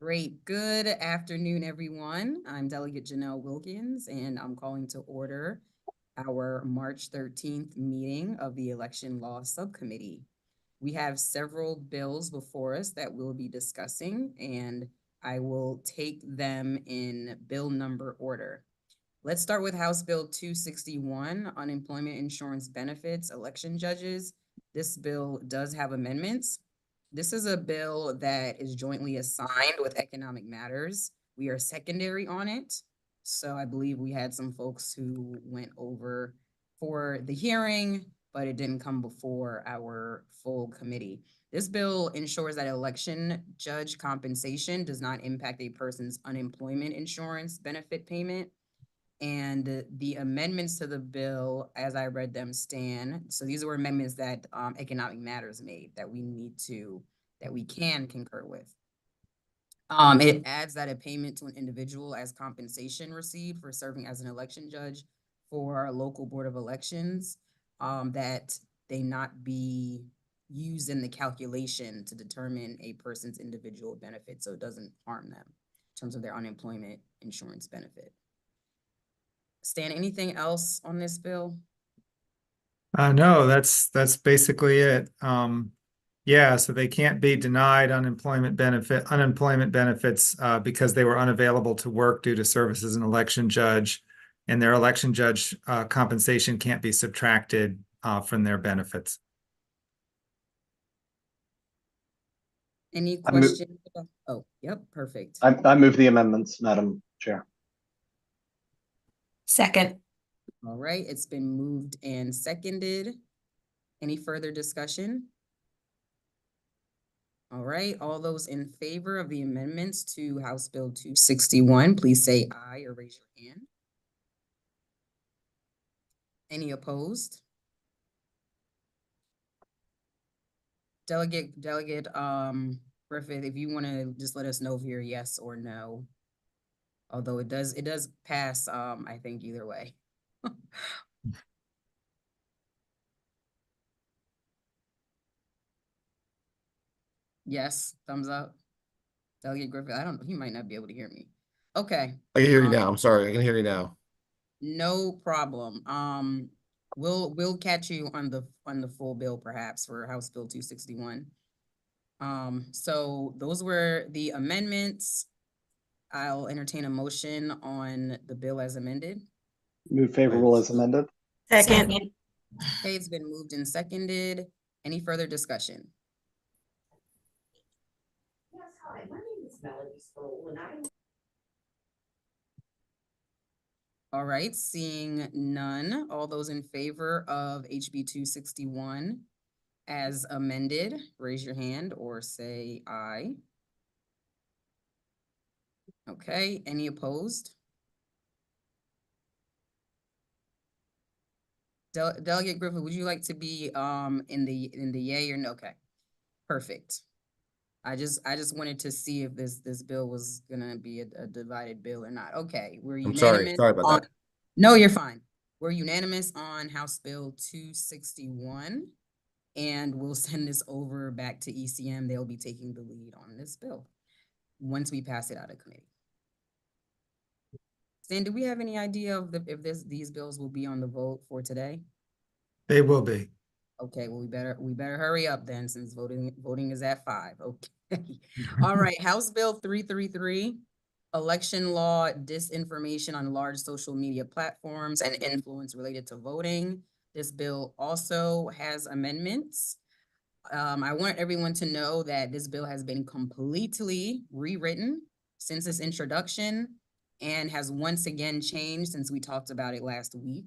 Great. Good afternoon, everyone. I'm Delegate Janelle Wilkins, and I'm calling to order our March 13th meeting of the Election Law Subcommittee. We have several bills before us that we'll be discussing, and I will take them in bill number order. Let's start with House Bill 261, Unemployment Insurance Benefits, Election Judges. This bill does have amendments. This is a bill that is jointly assigned with Economic Matters. We are secondary on it. So I believe we had some folks who went over for the hearing, but it didn't come before our full committee. This bill ensures that election judge compensation does not impact a person's unemployment insurance benefit payment. And the amendments to the bill, as I read them, stand. So these were amendments that Economic Matters made that we can concur with. It adds that a payment to an individual as compensation received for serving as an election judge for a local board of elections, that they not be used in the calculation to determine a person's individual benefit, so it doesn't harm them in terms of their unemployment insurance benefit. Stan, anything else on this bill? No, that's basically it. Yeah, so they can't be denied unemployment benefits because they were unavailable to work due to service as an election judge, and their election judge compensation can't be subtracted from their benefits. Any questions? Oh, yep, perfect. I move the amendments, Madam Chair. Second. All right, it's been moved and seconded. Any further discussion? All right, all those in favor of the amendments to House Bill 261, please say aye or raise your hand. Any opposed? Delegate Griffith, if you want to just let us know if you're yes or no. Although it does pass, I think either way. Yes, thumbs up. Delegate Griffith, he might not be able to hear me. Okay. I can hear you now. I'm sorry. I can hear you now. No problem. We'll catch you on the full bill perhaps for House Bill 261. So those were the amendments. I'll entertain a motion on the bill as amended. Move favorable as amended. Second. Okay, it's been moved and seconded. Any further discussion? Yes, hi, my name is Melody Sproul, and All right, seeing none, all those in favor of HB 261 as amended, raise your hand or say aye. Okay, any opposed? Delegate Griffith, would you like to be in the yay or no? Okay, perfect. I just wanted to see if this bill was gonna be a divided bill or not. Okay, we're unanimous. Sorry about that. No, you're fine. We're unanimous on House Bill 261, and we'll send this over back to ECM. They'll be taking the lead on this bill once we pass it out of committee. Stan, do we have any idea of if these bills will be on the vote for today? They will be. Okay, well, we better hurry up then, since voting is at 5. Okay. All right, House Bill 333, election law disinformation on large social media platforms and influence related to voting. This bill also has amendments. I want everyone to know that this bill has been completely rewritten since its introduction and has once again changed since we talked about it last week.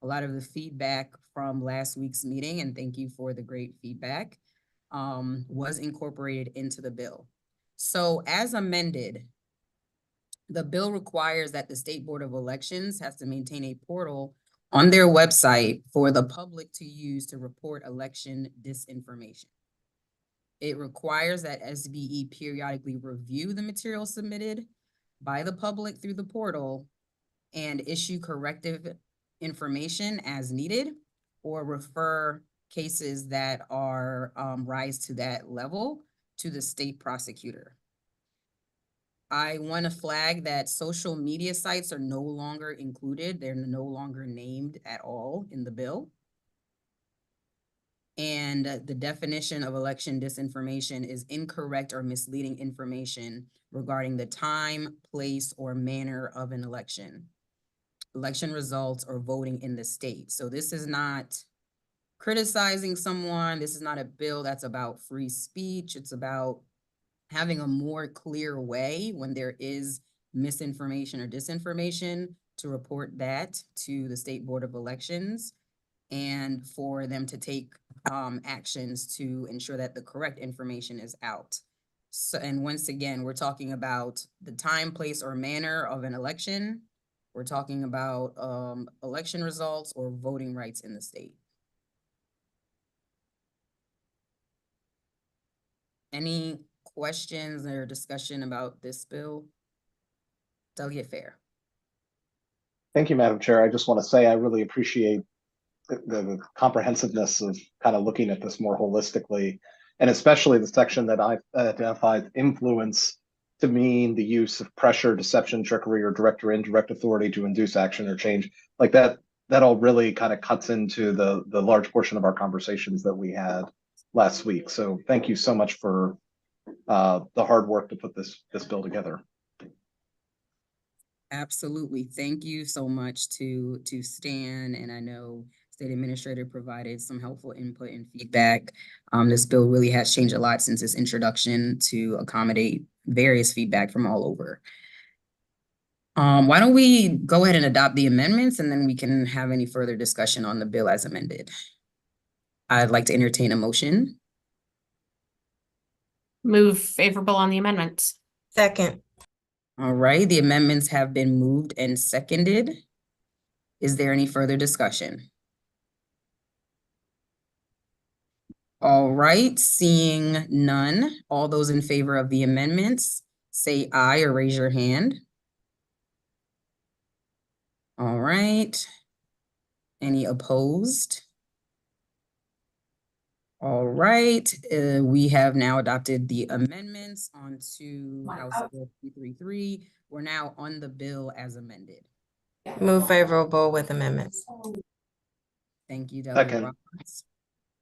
A lot of the feedback from last week's meeting, and thank you for the great feedback, was incorporated into the bill. So as amended, the bill requires that the State Board of Elections has to maintain a portal on their website for the public to use to report election disinformation. It requires that SBE periodically review the material submitted by the public through the portal and issue corrective information as needed, or refer cases that are rise to that level to the state prosecutor. I want to flag that social media sites are no longer included. They're no longer named at all in the bill. And the definition of election disinformation is incorrect or misleading information regarding the time, place, or manner of an election results, or voting in the state. So this is not criticizing someone. This is not a bill that's about free speech. It's about having a more clear way when there is misinformation or disinformation to report that to the State Board of Elections, and for them to take actions to ensure that the correct information is out. So, and once again, we're talking about the time, place, or manner of an election. We're talking about election results or voting rights in the state. Any questions or discussion about this bill? Delegate Fair. Thank you, Madam Chair. I just want to say I really appreciate the comprehensiveness of kind of looking at this more holistically, and especially the section that I identified influence to mean the use of pressure, deception, trickery, or direct or indirect authority to induce action or change. Like that all really kind of cuts into the large portion of our conversations that we had last week. So thank you so much for the hard work to put this bill together. Absolutely. Thank you so much to Stan, and I know State Administrator provided some helpful input and feedback. This bill really has changed a lot since its introduction to accommodate various feedback from all over. Why don't we go ahead and adopt the amendments, and then we can have any further discussion on the bill as amended. I'd like to entertain a motion. Move favorable on the amendments. Second. All right, the amendments have been moved and seconded. Is there any further discussion? All right, seeing none, all those in favor of the amendments, say aye or raise your hand. All right. Any opposed? All right, we have now adopted the amendments onto House Bill 333. We're now on the bill as amended. Move favorable with amendments. Thank you, Delegate Second. Roberts.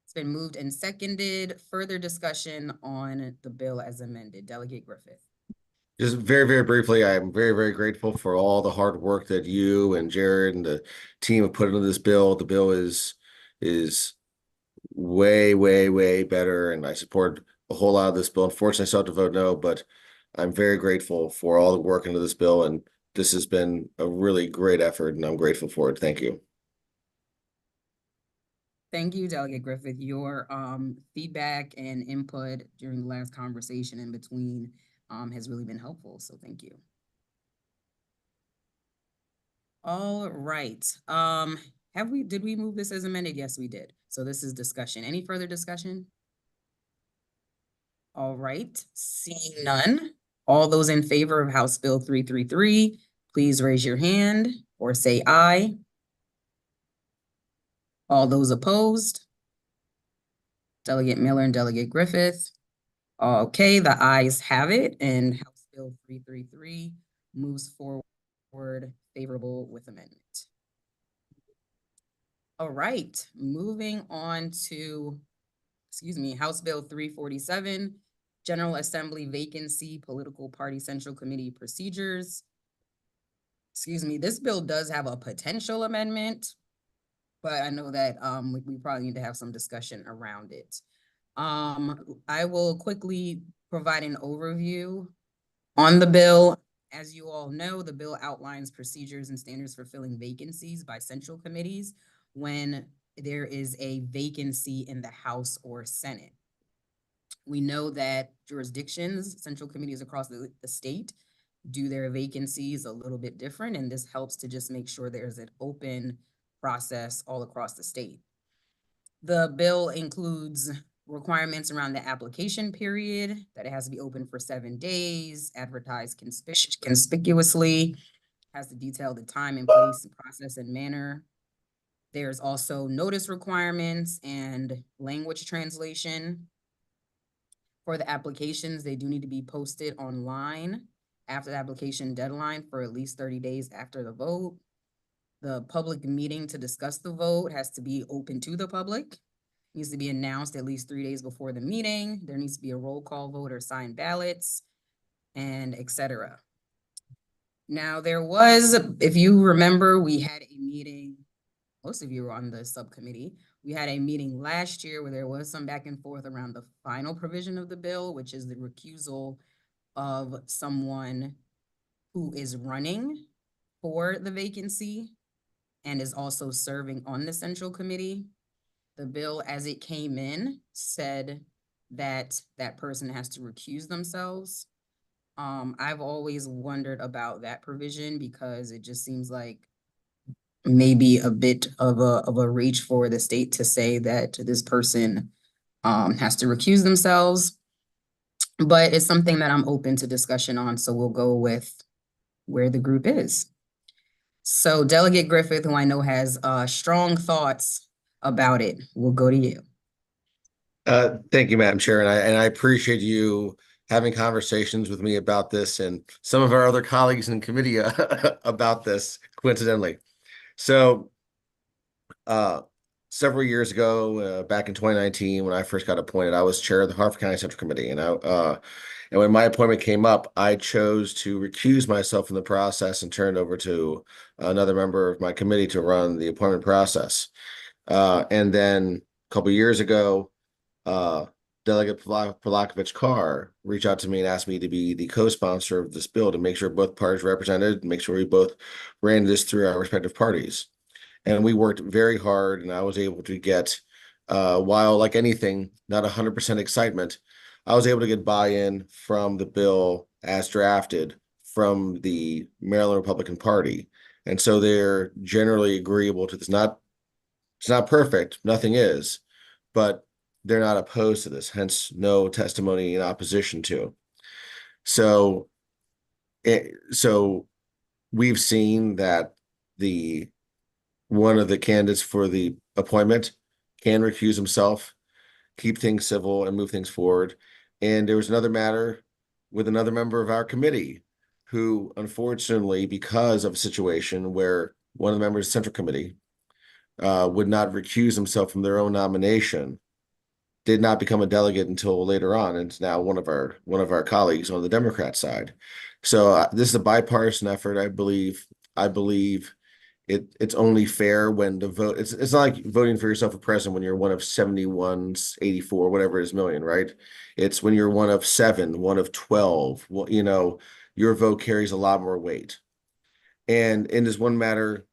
It's been moved and seconded. Further discussion on the bill as amended. Delegate Griffith. Just very, very briefly, I'm very, very grateful for all the hard work that you and Jared and the team have put into this bill. The bill is way, way, way better, and I support a whole lot of this bill. Unfortunately, I still have to vote no, but I'm very grateful for all the work into this bill, and this has been a really great effort, and I'm grateful for it. Thank you. Thank you, Delegate Griffith. Your feedback and input during the last conversation in between has really been helpful, so thank you. All right, did we move this as amended? Yes, we did. So this is discussion. Any further discussion? All right, seeing none, all those in favor of House Bill 333, please raise your hand or say aye. All those opposed? Delegate Miller and Delegate Griffith. Okay, the ayes have it, and House Bill 333 moves forward favorable with amendment. All right, moving on to, House Bill 347, General Assembly Vacancy Political Party Central Committee Procedures. This bill does have a potential amendment, but I know that we probably need to have some discussion around it. I will quickly provide an overview on the bill. As you all know, the bill outlines procedures and standards for filling vacancies by central committees when there is a vacancy in the House or Senate. We know that jurisdictions, central committees across the state, do their vacancies a little bit different, and this helps to just make sure there's an open process all across the state. The bill includes requirements around the application period, that it has to be open for 7 days, advertised conspicuously, has to detail the time and place, process and manner. There's also notice requirements and language translation. For the applications, they do need to be posted online after the application deadline for at least 30 days after the vote. The public meeting to discuss the vote has to be open to the public. Needs to be announced at least 3 days before the meeting. There needs to be a roll call vote or signed ballots, and et cetera. Now, there was, if you remember, we had a meeting, most of you were on the subcommittee. We had a meeting last year where there was some back and forth around the final provision of the bill, which is the recusal of someone who is running for the vacancy and is also serving on the central committee. The bill, as it came in, said that that person has to recuse themselves. I've always wondered about that provision because it just seems like maybe a bit of a reach for the state to say that this person has to recuse themselves. But it's something that I'm open to discussion on, so we'll go with where the group is. So Delegate Griffith, who I know has strong thoughts about it, we'll go to you. Thank you, Madam Chair, and I appreciate you having conversations with me about this and some of our other colleagues in committee about this, coincidentally. So, several years ago, back in 2019, when I first got appointed, I was chair of the Harford County Central Committee, and when my appointment came up, I chose to recuse myself from the process and turn it over to another member of my committee to run the appointment process. And then a couple of years ago, Delegate Polakovich-Carr reached out to me and asked me to be the co-sponsor of this bill to make sure both parties were represented, make sure we both ran this through our respective parties. And we worked very hard, and I was able to get, while like anything, not 100% excitement, I was able to get buy-in from the bill as drafted from the Maryland Republican Party. And so they're generally agreeable to this. It's not perfect, nothing is, but they're not opposed to this, hence no testimony in opposition to. So we've seen that one of the candidates for the appointment can recuse himself, keep things civil, and move things forward. And there was another matter with another member of our committee who, unfortunately, because of a situation where one of the members of the Central Committee would not recuse himself from their own nomination, did not become a delegate until later on, and it's now one of our colleagues on the Democrat side. So this is a bipartisan effort. I believe it's only fair when the vote. It's not like voting for yourself for president when you're one of 71, 84, whatever it is million, right? It's when you're one of 7, one of 12. Well, your vote carries a lot more weight. And in this one matter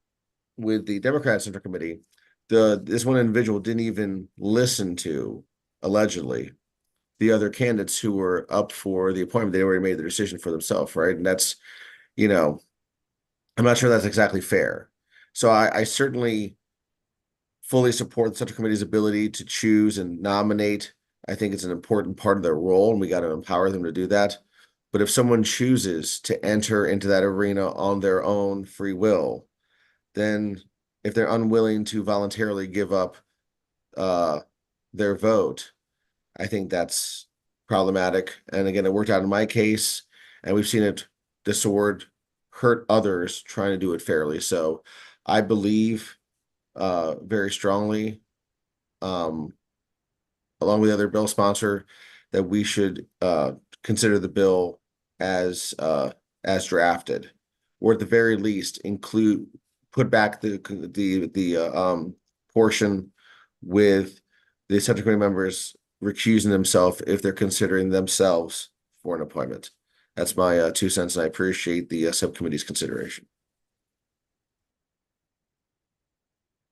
with the Democrat Central Committee, this one individual didn't even listen to, allegedly, the other candidates who were up for the appointment. They already made the decision for themselves, right? And that's, I'm not sure that's exactly fair. So I certainly fully support the Central Committee's ability to choose and nominate. I think it's an important part of their role, and we got to empower them to do that. But if someone chooses to enter into that arena on their own free will, then if they're unwilling to voluntarily give up their vote, I think that's problematic. And again, it worked out in my case, and we've seen the sword hurt others trying to do it fairly. So I believe very strongly, along with the other bill sponsor, that we should consider the bill as drafted, or at the very least put back the portion with the Central Committee members recusing themselves if they're considering themselves for an appointment. That's my 2 cents, and I appreciate the subcommittee's consideration.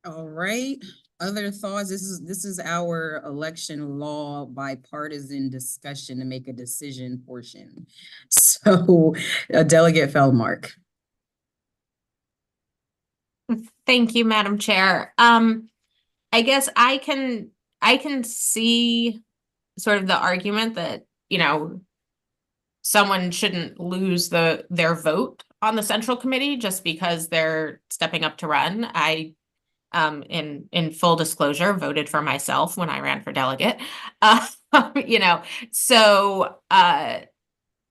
All right, other thoughts? This is our election law bipartisan discussion to make a decision portion. So, Delegate Feldmark. Thank you, Madam Chair. I guess I can see sort of the argument that, someone shouldn't lose their vote on the Central Committee just because they're stepping up to run. I in full disclosure, voted for myself when I ran for delegate. So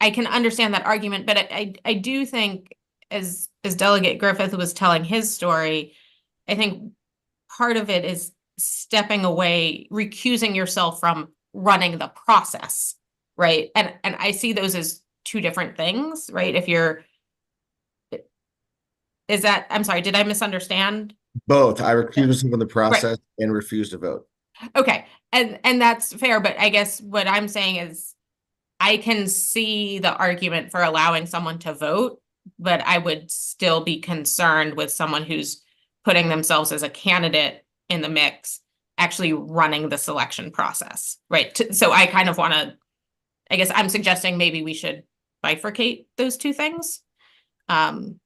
I can understand that argument, but I do think as Delegate Griffith was telling his story, I think part of it is stepping away, recusing yourself from running the process, right? And I see those as two different things, right? If you're, is that, I'm sorry, did I misunderstand? Both. I recuse myself from the process and refuse to vote. Okay, and that's fair, but I guess what I'm saying is I can see the argument for allowing someone to vote, but I would still be concerned with someone who's putting themselves as a candidate in the mix, actually running the selection process, right? So I kind of want to, I guess I'm suggesting maybe we should bifurcate those two things. And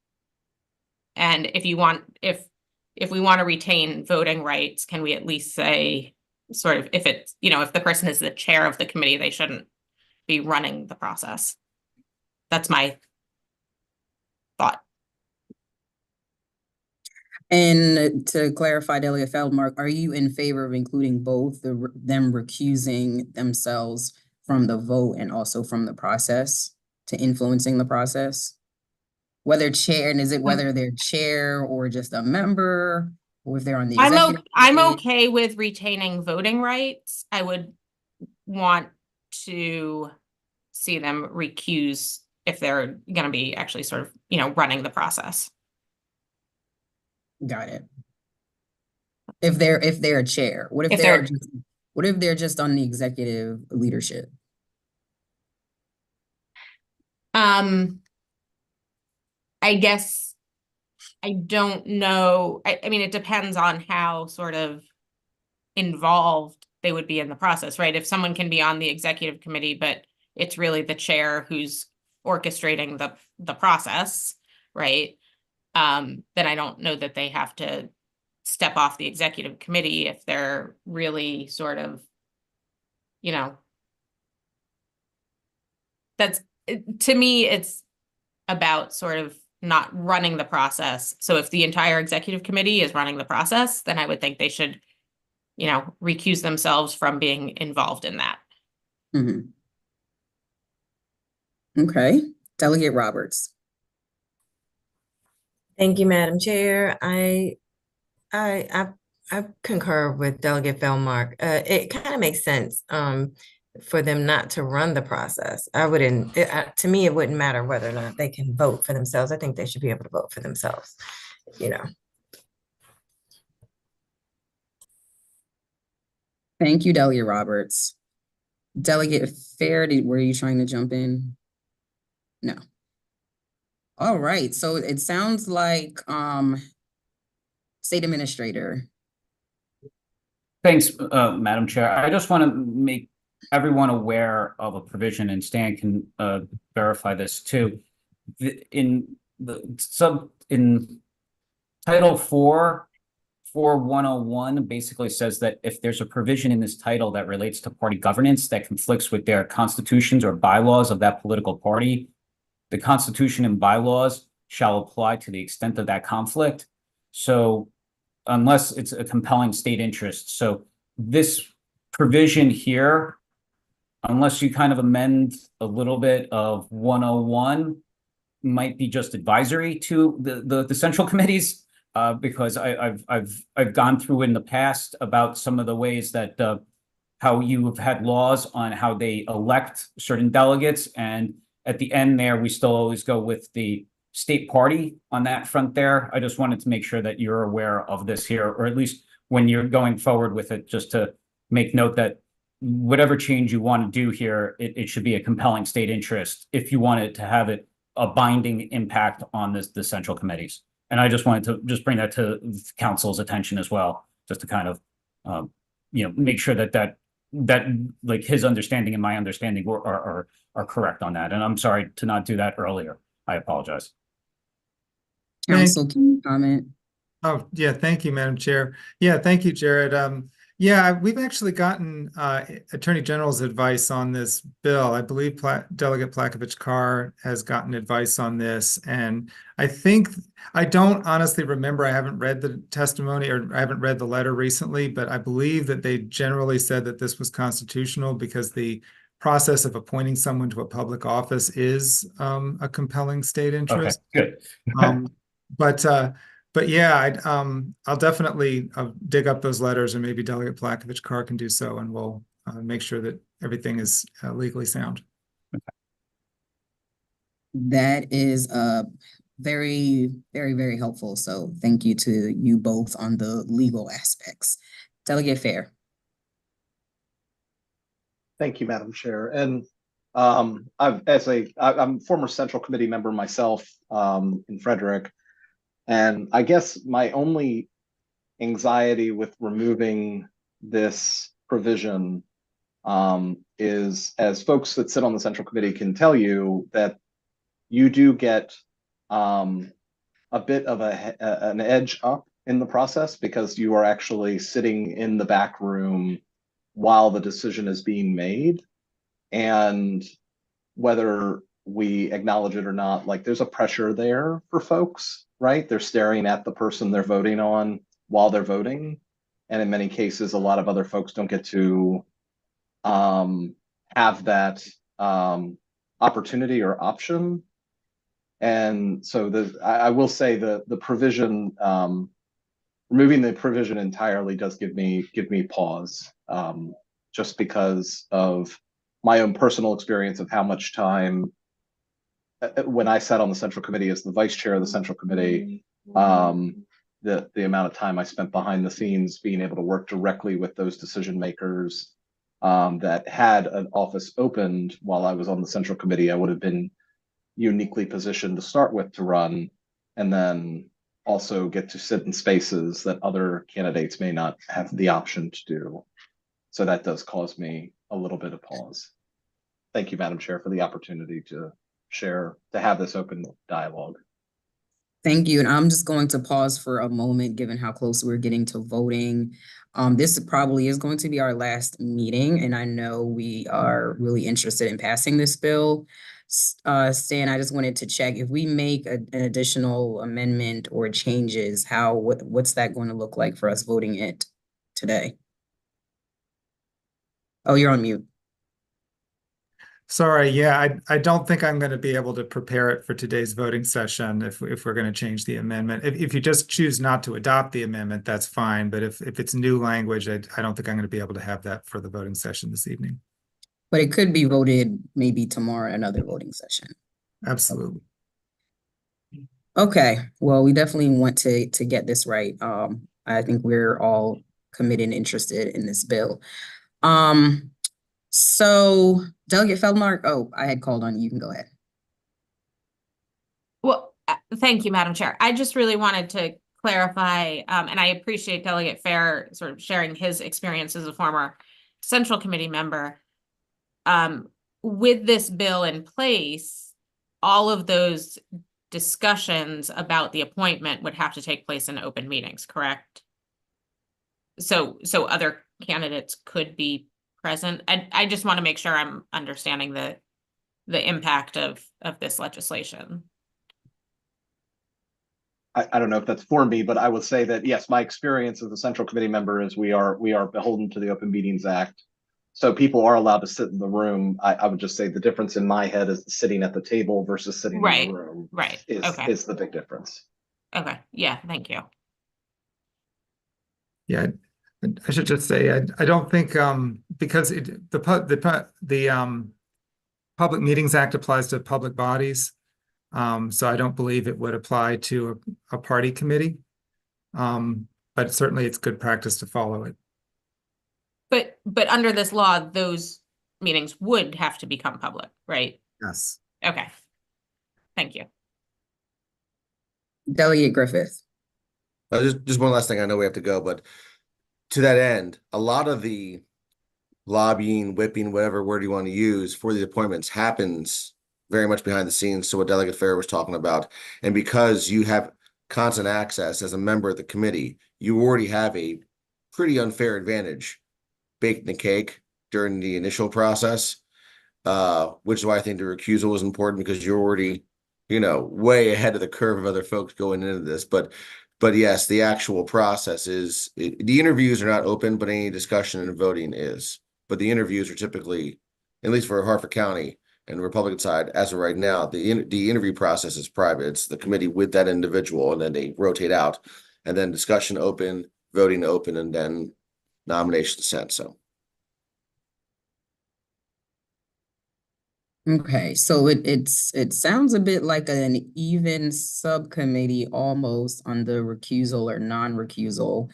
if you want, if we want to retain voting rights, can we at least say sort of if it's, you know, if the person is the chair of the committee, they shouldn't be running the process. That's my thought. And to clarify, Delia Feldmark, are you in favor of including both them recusing themselves from the vote and also from the process to influencing the process? Whether chair, and is it whether they're chair or just a member, or if they're on the executive I'm committee? okay with retaining voting rights. I would want to see them recuse if they're going to be actually sort of, you know, running the process. Got it. If they're a chair, what if what if they're just on the executive leadership? I guess I don't know. I mean, it depends on how sort of involved they would be in the process, right? If someone can be on the executive committee, but it's really the chair who's orchestrating the process, right? Then I don't know that they have to step off the executive committee if they're really sort of, you know, that's, to me, it's about sort of not running the process. So if the entire executive committee is running the process, then I would think they should, you know, recuse themselves from being involved in that. Mm-hmm. Okay, Delegate Roberts. Thank you, Madam Chair. I concur with Delegate Feldmark. It kind of makes sense for them not to run the process. I wouldn't, to me, it wouldn't matter whether or not they can vote for themselves. I think they should be able to vote for themselves, you know. Thank you, Delegate Roberts. Delegate Fair, were you trying to jump in? No. All right, so it sounds like State Administrator. Thanks, Madam Chair. I just want to make everyone aware of a provision, and Stan can verify this too. In Title 4.101 basically says that if there's a provision in this title that relates to party governance that conflicts with their constitutions or bylaws of that political party, the Constitution and bylaws shall apply to the extent of that conflict. So unless it's a compelling state interest. So this provision here, unless you kind of amend a little bit of 101, might be just advisory to the central committees, because I've gone through in the past about some of the ways that how you have had laws on how they elect certain delegates, and at the end there, we still always go with the state party on that front there. I just wanted to make sure that you're aware of this here, or at least when you're going forward with it, just to make note that whatever change you want to do here, it should be a compelling state interest if you want it to have a binding impact on the central committees. And I just wanted to just bring that to council's attention as well, just to kind of, you know, make sure that like his understanding and my understanding are correct on that. And I'm sorry to not do that earlier. I apologize. Council, can you comment? Oh, yeah, thank you, Madam Chair. Yeah, thank you, Jared. Yeah, we've actually gotten Attorney General's advice on this bill. I believe Delegate Plakovich-Carr has gotten advice on this. And I think, I don't honestly remember, I haven't read the testimony or I haven't read the letter recently, but I believe that they generally said that this was constitutional because the process of appointing someone to a public office is a compelling state Okay, interest. good. But yeah, I'll definitely dig up those letters, and maybe Delegate Plakovich-Carr can do so, and we'll make sure that everything is legally sound. That is very, very, very helpful. So thank you to you both on the legal aspects. Delegate Fair. Thank you, Madam Chair. And I'm a former Central Committee member myself in Frederick. And I guess my only anxiety with removing this provision is, as folks that sit on the Central Committee can tell you, that you do get a bit of an edge up in the process, because you are actually sitting in the back room while the decision is being made. And whether we acknowledge it or not, like, there's a pressure there for folks, right? They're staring at the person they're voting on while they're voting. And in many cases, a lot of other folks don't get to have that opportunity or option. And so I will say the provision, removing the provision entirely does give me pause, just because of my own personal experience of how much time, when I sat on the Central Committee as the vice chair of the Central Committee, the amount of time I spent behind the scenes being able to work directly with those decision makers, that had an office opened while I was on the Central Committee, I would have been uniquely positioned to start with to run, and then also get to sit in spaces that other candidates may not have the option to do. So that does cause me a little bit of pause. Thank you, Madam Chair, for the opportunity to have this open dialogue. Thank you. And I'm just going to pause for a moment, given how close we're getting to voting. This probably is going to be our last meeting, and I know we are really interested in passing this bill. Stan, I just wanted to check if we make an additional amendment or changes, what's that going to look like for us voting it today? Oh, you're on mute. Sorry, yeah, I don't think I'm going to be able to prepare it for today's voting session if we're going to change the amendment. If you just choose not to adopt the amendment, that's fine. But if it's new language, I don't think I'm going to be able to have that for the voting session this evening. But it could be voted maybe tomorrow in another voting session. Absolutely. Okay, well, we definitely want to get this right. I think we're all committed and interested in this bill. So Delegate Feldmark, oh, I had called on you. You can go ahead. Well, thank you, Madam Chair. I just really wanted to clarify, and I appreciate Delegate Fair sort of sharing his experience as a former Central Committee member. With this bill in place, all of those discussions about the appointment would have to take place in open meetings, correct? So other candidates could be present. I just want to make sure I'm understanding the impact of this legislation. I don't know if that's for me, but I would say that, yes, my experience as a Central Committee member is we are beholden to the Open Meetings Act. So people are allowed to sit in the room. I would just say the difference in my head is sitting at the table versus sitting in the room. Right. Is the big difference. Okay. Yeah. Thank you. Yeah, I should just say I don't think because the Public Meetings Act applies to public bodies, so I don't believe it would apply to a party committee. But certainly it's good practice to follow it. But under this law, those meetings would have to become public, right? Yes. Okay. Thank you. Delegate Griffith. Just one last thing. I know we have to go, but to that end, a lot of the lobbying, whipping, whatever word you want to use for the appointments happens very much behind the scenes. So what Delegate Fair was talking about, and because you have constant access as a member of the committee, you already have a pretty unfair advantage baked in the cake during the initial process, which is why I think the recusal is important, because you're already, way ahead of the curve of other folks going into this. But yes, the actual process the interviews are not open, but any discussion and voting is. But the interviews are typically at least for Hartford County and the Republican side, as of right now, the interview process is private. It's the committee with that individual, and then they rotate out, and then discussion open, voting open, and then nomination sent. So. Okay, so it sounds a bit like an even subcommittee almost on the recusal or non-recusal.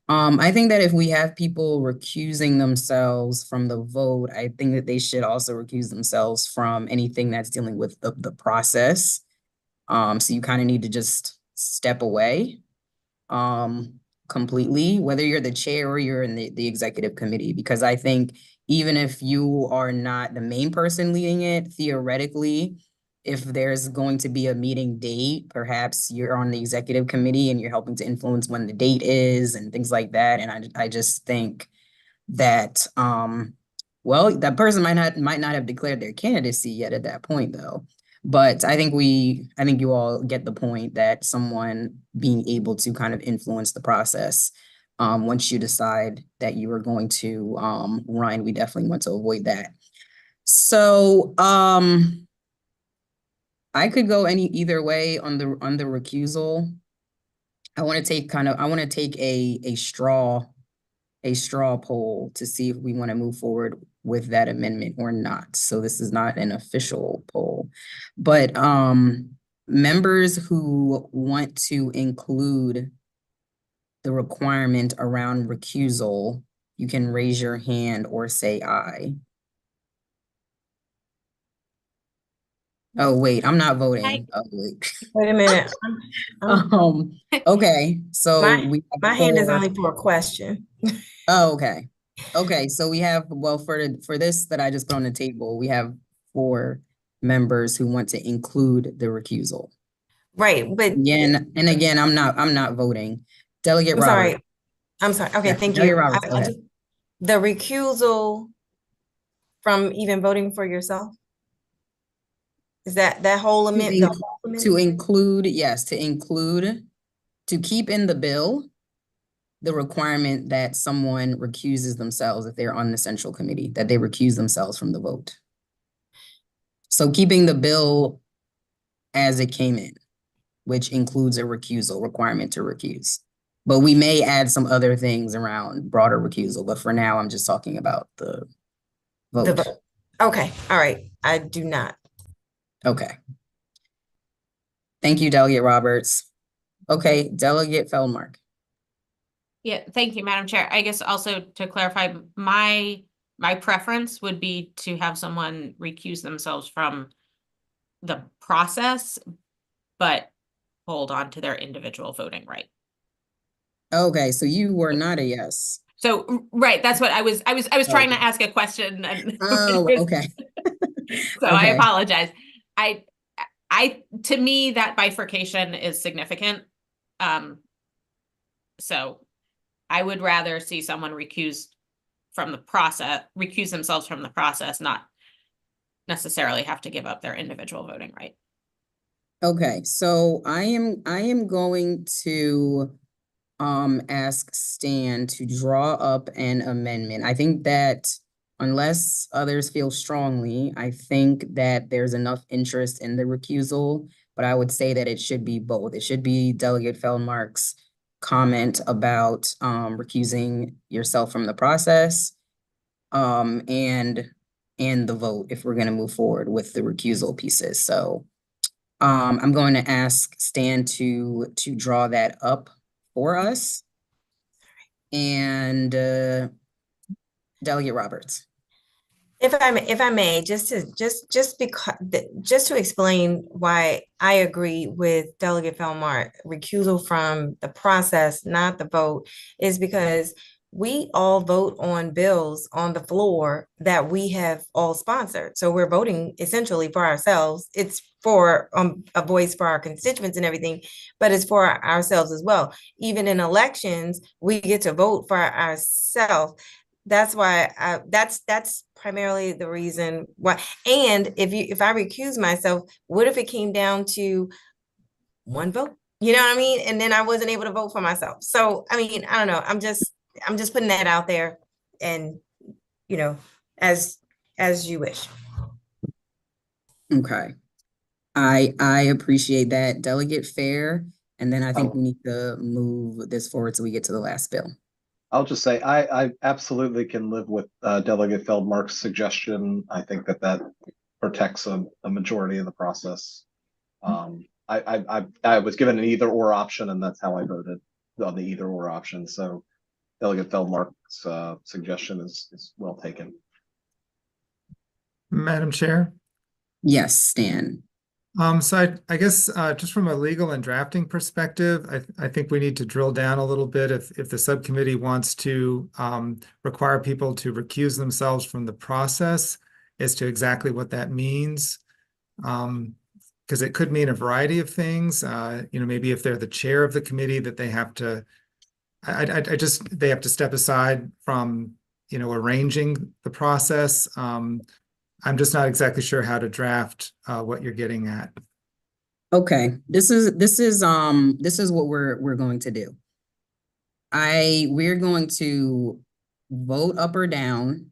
I think that if we have people recusing themselves from the vote, I think that they should also recuse themselves from anything that's dealing with the process. So you kind of need to just step away completely, whether you're the chair or you're in the executive committee, because I think even if you are not the main person leading it, theoretically, if there's going to be a meeting date, perhaps you're on the executive committee and you're helping to influence when the date is and things like that. And I just think that, well, that person might not have declared their candidacy yet at that point, though. But I think you all get the point that someone being able to kind of influence the process, once you decide that you are going to run, we definitely want to avoid that. So I could go either way on the recusal. I want to take a straw poll to see if we want to move forward with that amendment or not. So this is not an official poll, but members who want to include the requirement around recusal, you can raise your hand or say aye. Oh, wait, I'm not voting. Oh, wait. Wait a minute. Okay, so My hand is only for a question. Oh, okay. Okay, so we have, well, for this that I just put on the table, we have 4 members who want to include the recusal. Right, but Again, I'm not voting. Delegate Roberts. I'm sorry. Okay, Yeah, thank Delegate you. Roberts, go ahead. The recusal from even voting for yourself? Is that whole amendment? To include, yes, to keep in the bill the requirement that someone recuses themselves if they're on the central committee, that they recuse themselves from the vote. So keeping the bill as it came in, which includes a recusal requirement to recuse. But we may add some other things around broader recusal, but for now, I'm just talking about the vote. Okay, all right. I do not. Okay. Thank you, Delegate Roberts. Okay, Delegate Feldmark. Yeah, thank you, Madam Chair. I guess also to clarify, my preference would be to have someone recuse themselves from the process, but hold on to their individual voting right. Okay, so you were not a yes. So, right, that's what I was trying to ask a question. And oh, okay. So I apologize. To me, that bifurcation is significant. So I would rather see someone recuse themselves from the process, not necessarily have to give up their individual voting right. Okay, so I am going to ask Stan to draw up an amendment. I think that unless others feel strongly, I think that there's enough interest in the recusal, but I would say that it should be both. It should be Delegate Feldmark's comment about recusing yourself from the process, and the vote if we're going to move forward with the recusal pieces. So I'm going to ask Stan to draw that up for us. And Delegate Roberts. If I may, just to explain why I agree with Delegate Feldmark, recusal from the process, not the vote, is because we all vote on bills on the floor that we have all sponsored. So we're voting essentially for ourselves. It's for a voice for our constituents and everything, but it's for ourselves as well. Even in elections, we get to vote for ourselves. That's why that's primarily the reason why. And if I recuse myself, what if it came down to one vote? You know what I mean? And then I wasn't able to vote for myself. So I mean, I don't know. I'm just putting that out there, and as as you wish. Okay. I appreciate that, Delegate Fair, and then I think we need to move this forward so we get to the last bill. I'll just say, I absolutely can live with Delegate Feldmark's suggestion. I think that protects a majority of the process. I was given an either or option, and that's how I voted on the either or option. So Delegate Feldmark's suggestion is well taken. Madam Chair. Yes, Stan. So I guess just from a legal and drafting perspective, I think we need to drill down a little bit if the subcommittee wants to require people to recuse themselves from the process as to exactly what that means. Because it could mean a variety of things. Maybe if they're the chair of the committee, that they have to, they have to step aside from, arranging the process. I'm just not exactly sure how to draft what you're getting at. Okay, this is what we're going to do. We're going to vote up or down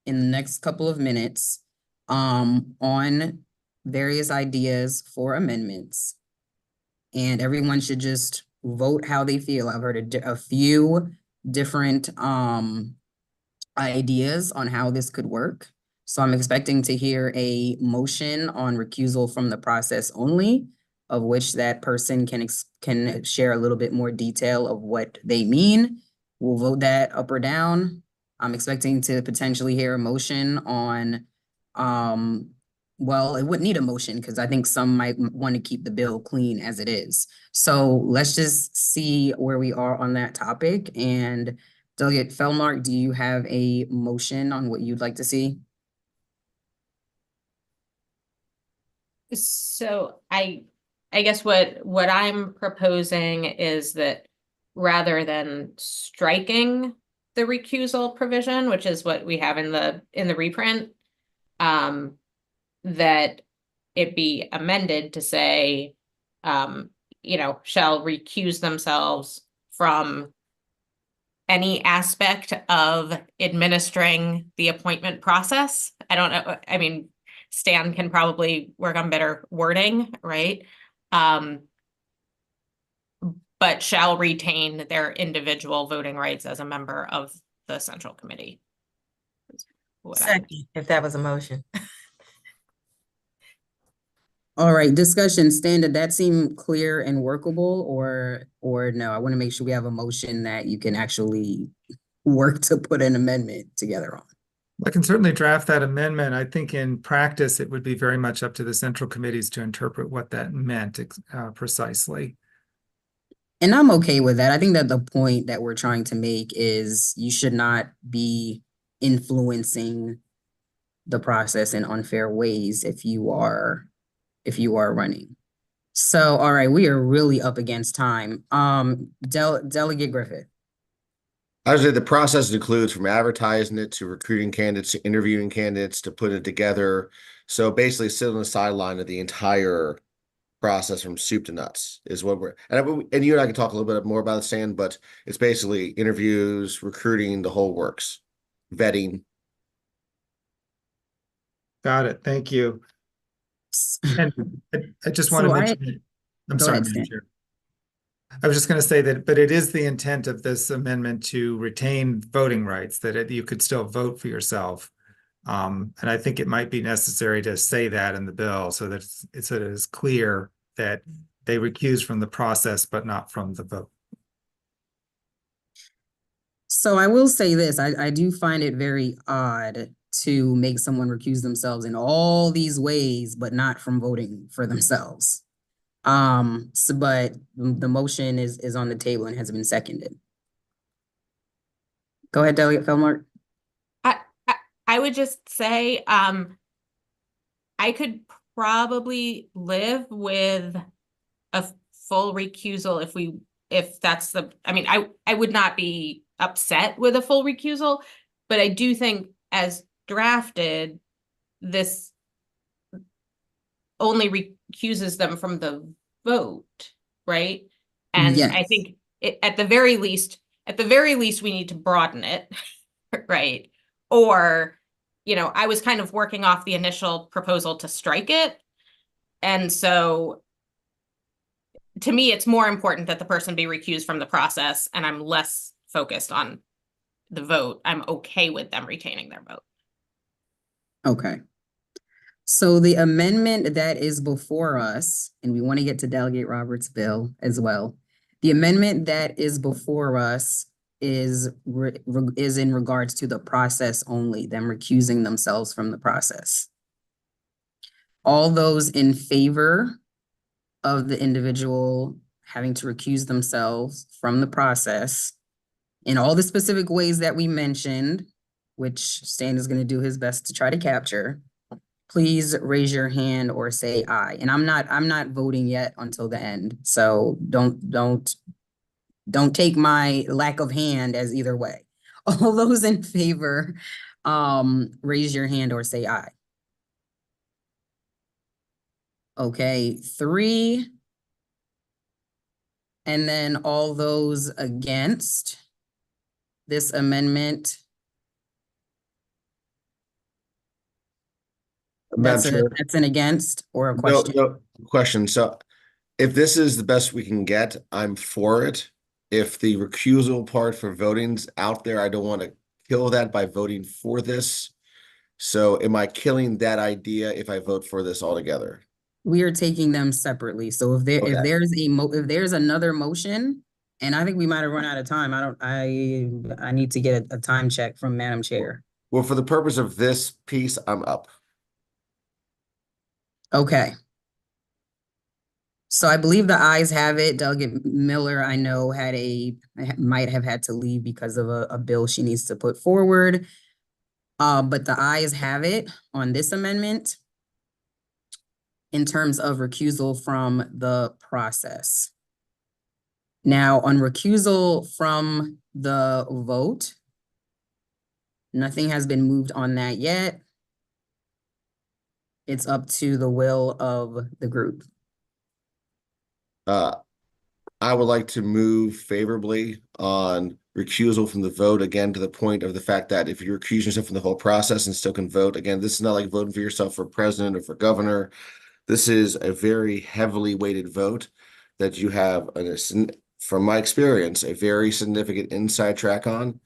in the next couple of minutes on various ideas for amendments. And everyone should just vote how they feel. I've heard a few different ideas on how this could work. So I'm expecting to hear a motion on recusal from the process only, of which that person can share a little bit more detail of what they mean. We'll vote that up or down. I'm expecting to potentially hear a motion on, well, it wouldn't need a motion because I think some might want to keep the bill clean as it is. So let's just see where we are on that topic. And Delegate Feldmark, do you have a motion on what you'd like to see? So I guess what I'm proposing is that rather than striking the recusal provision, which is what we have in the reprint, that it be amended to say, shall recuse themselves from any aspect of administering the appointment process. I don't know. I mean, Stan can probably work on better wording, right? But shall retain their individual voting rights as a member of the Central Committee. Second, if that was a motion. All right, discussion. Stan, did that seem clear and workable or no? I want to make sure we have a motion that you can actually work to put an amendment together on. I can certainly draft that amendment. I think in practice, it would be very much up to the central committees to interpret what that meant precisely. And I'm okay with that. I think that the point that we're trying to make is you should not be influencing the process in unfair ways if you are running. So, all right, we are really up against time. Delegate Griffith. I would say the process includes from advertising it to recruiting candidates to interviewing candidates to put it together. So basically sit on the sideline of the entire process from soup to nuts is what and you and I can talk a little bit more about it, Stan, but it's basically interviews, recruiting, the whole works, vetting. Got it. Thank you. And I just want to mention, I'm sorry, Madam Chair. I was just going to say that, but it is the intent of this amendment to retain voting rights, that you could still vote for yourself. And I think it might be necessary to say that in the bill so that it is clear that they recuse from the process, but not from the vote. So I will say this, I do find it very odd to make someone recuse themselves in all these ways, but not from voting for themselves. But the motion is on the table and has been seconded. Go ahead, Delegate Feldmark. I would just say, I could probably live with a full recusal if that's I would not be upset with a full recusal, but I do think as drafted, this only recuses them from the vote, right? And Yes. I think at the very least, we need to broaden it, right? Or I was kind of working off the initial proposal to strike it. And so to me, it's more important that the person be recused from the process, and I'm less focused on the vote. I'm okay with them retaining their vote. Okay. So the amendment that is before us, and we want to get to Delegate Roberts' bill as well. The amendment that is before us is in regards to the process only, them recusing themselves from the process. All those in favor of the individual having to recuse themselves from the process in all the specific ways that we mentioned, which Stan is going to do his best to try to capture, please raise your hand or say aye. And I'm not voting yet until the end. So don't take my lack of hand as either way. All those in favor, raise your hand or say aye. Okay, 3. And then all those against this amendment. Madam Chair. That's an against or a No, question? no question. So if this is the best we can get, I'm for it. If the recusal part for voting's out there, I don't want to kill that by voting for this. So am I killing that idea if I vote for this altogether? We are taking them separately. So if there's another motion, and I think we might have run out of time. I need to get a time check from Madam Chair. Well, for the purpose of this piece, I'm up. Okay. So I believe the ayes have it. Delegate Miller, I know, might have had to leave because of a bill she needs to put forward. But the ayes have it on this amendment in terms of recusal from the process. Now, on recusal from the vote, nothing has been moved on that yet. It's up to the will of the group. I would like to move favorably on recusal from the vote, again, to the point of the fact that if you recuse yourself from the whole process and still can vote, again, this is not like voting for yourself for president or for governor. This is a very heavily weighted vote that you have, from my experience, a very significant inside track on.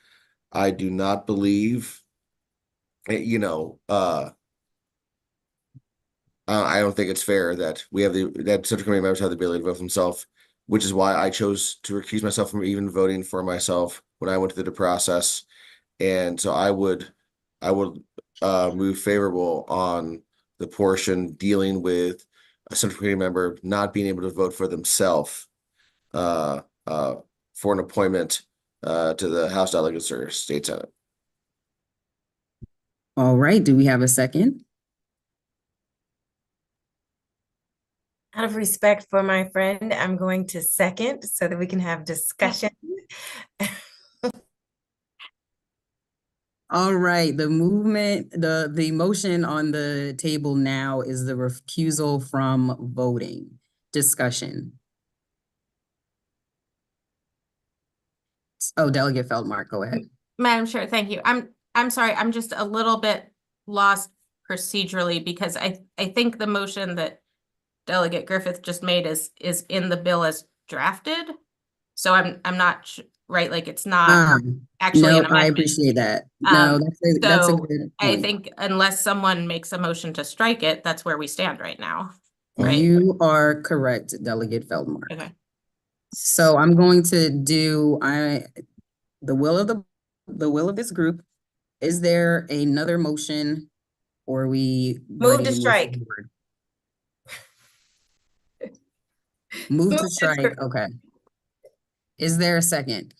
I do not believe, I don't think it's fair that we have that subcommittee members have the ability to vote for themselves, which is why I chose to recuse myself from even voting for myself when I went through the process. And so I would move favorable on the portion dealing with a subcommittee member not being able to vote for themselves for an appointment to the House Delegates or State Senate. All right, do we have a second? Out of respect for my friend, I'm going to second so that we can have discussion. All right, the motion on the table now is the recusal from voting. Discussion. Oh, Delegate Feldmark, go ahead. Madam Chair, thank you. I'm sorry, I'm just a little bit lost procedurally because I think the motion that Delegate Griffith just made is in the bill as drafted. So I'm not right, like it's not actually an No, I amendment. appreciate that. No, that's a So good I point. think unless someone makes a motion to strike it, that's where we stand right now. Right? You are correct, Delegate Feldmark. Okay. So I'm going to do the will of this group. Is there another motion, or are we Move ready to strike. forward? Move to strike. Okay. Is there a second?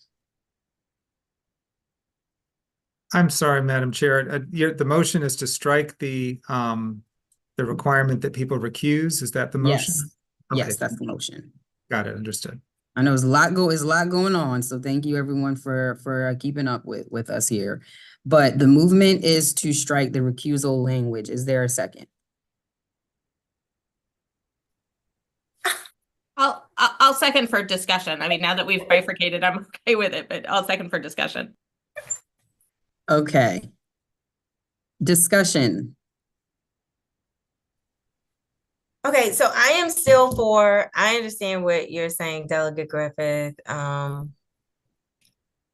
I'm sorry, Madam Chair. The motion is to strike the requirement that people recuse. Is that the motion? Yes. Okay. Yes, that's the motion. Got it. Understood. I know there's a lot going on, so thank you everyone for keeping up with us here. But the movement is to strike the recusal language. Is there a second? I'll second for discussion. I mean, now that we've bifurcated, I'm okay with it, but I'll second for discussion. Okay. Discussion. Okay, so I am still I understand what you're saying, Delegate Griffith,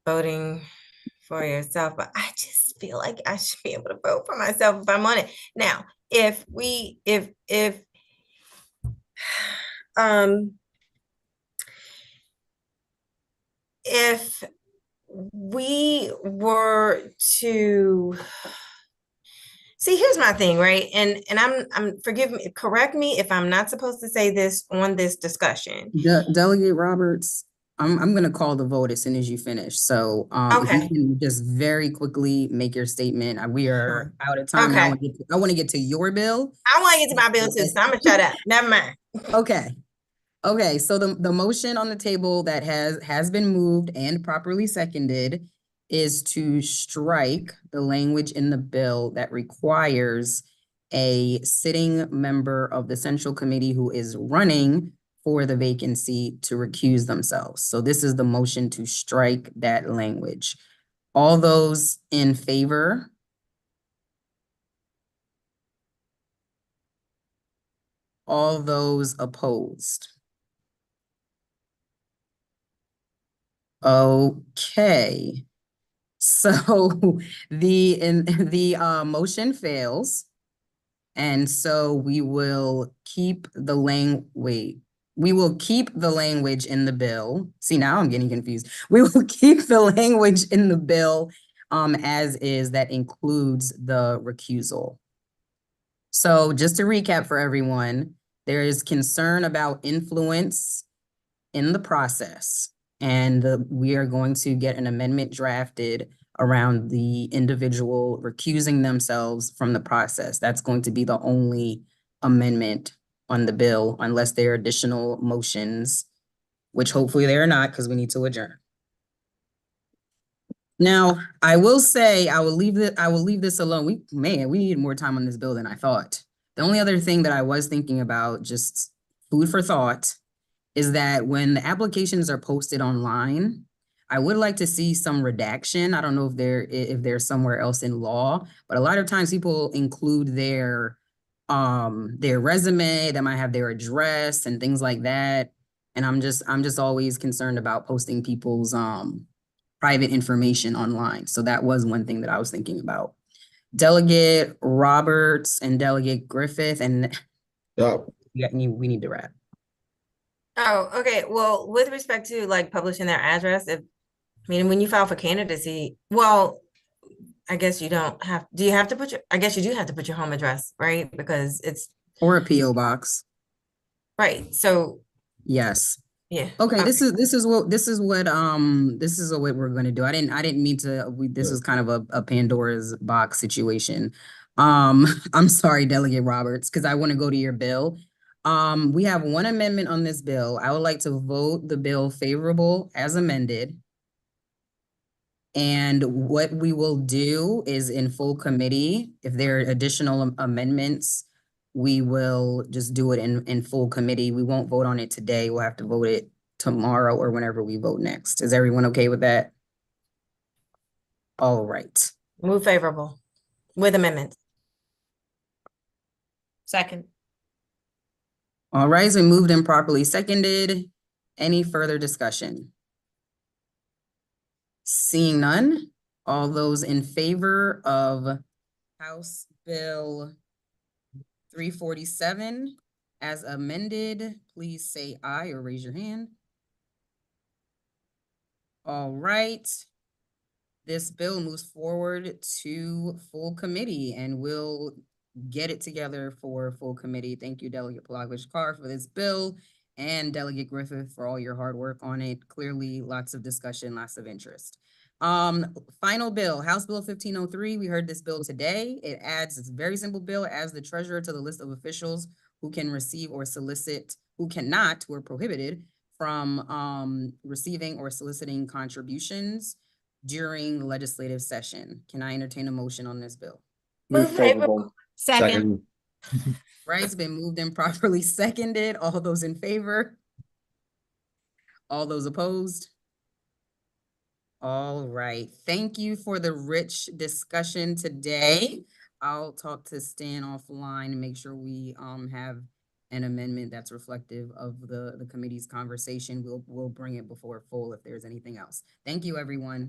voting for yourself, but I just feel like I should be able to vote for myself if I'm on it. Now, if we were to see, here's my thing, right? And I'm forgive me, correct me if I'm not supposed to say this on this discussion. Delegate Roberts, I'm gonna call the vote as soon as you finish. So if you Okay. can just very quickly make your statement. We are out of time. And Okay. I want to get to your bill. I want to get to my bill too, so I'm gonna shut up. Never mind. Okay. Okay, so the motion on the table that has been moved and properly seconded is to strike the language in the bill that requires a sitting member of the Central Committee who is running for the vacancy to recuse themselves. So this is the motion to strike that language. All those in favor? All those opposed? Okay. So the motion fails. And so we will keep the we will keep the language in the bill. See, now I'm getting confused. We will keep the language in the bill as is, that includes the recusal. So just to recap for everyone, there is concern about influence in the process. And we are going to get an amendment drafted around the individual recusing themselves from the process. That's going to be the only amendment on the bill, unless there are additional motions, which hopefully there are not, because we need to adjourn. Now, I will say, I will leave this alone. We need more time on this bill than I thought. The only other thing that I was thinking about, just food for thought, is that when the applications are posted online, I would like to see some redaction. I don't know if they're somewhere else in law, but a lot of times people include their resume that might have their address and things like that. And I'm just always concerned about posting people's private information online. So that was one thing that I was thinking about. Delegate Roberts and Delegate Griffith, and we need to wrap. Oh, okay. Well, with respect to like publishing their address, when you file for candidacy, well, I guess you don't have, do you have to put I guess you do have to put your home address, right? Because it's. Or a PO box. Right. So. Yes. Yeah. Okay. This is what we're going to do. I didn't mean to, this is kind of a Pandora's box situation. I'm sorry, Delegate Roberts, because I want to go to your bill. We have one amendment on this bill. I would like to vote the bill favorable as amended. And what we will do is, in full committee, if there are additional amendments, we will just do it in full committee. We won't vote on it today. We'll have to vote it tomorrow or whenever we vote next. Is everyone okay with that? All right. Move favorable with amendments. Second. All right, so moved and properly seconded. Any further discussion? Seeing none, all those in favor of House Bill 347 as amended, please say aye or raise your hand. All right. This bill moves forward to full committee, and we'll get it together for full committee. Thank you, Delegate Palagwich-Carr, for this bill, and Delegate Griffith for all your hard work on it. Clearly, lots of discussion, lots of interest. Final bill, House Bill 1503. We heard this bill today. It adds, it's a very simple bill, it adds the treasurer to the list of officials who can receive or solicit, who cannot, who are prohibited from receiving or soliciting contributions during the legislative session. Can I entertain a motion on this bill? Move favorable. Second. Right, it's been moved and properly seconded. All those in favor? All those opposed? All right, thank you for the rich discussion today. I'll talk to Stan offline and make sure we have an amendment that's reflective of the committee's conversation. We'll bring it before full if there's anything else. Thank you, everyone.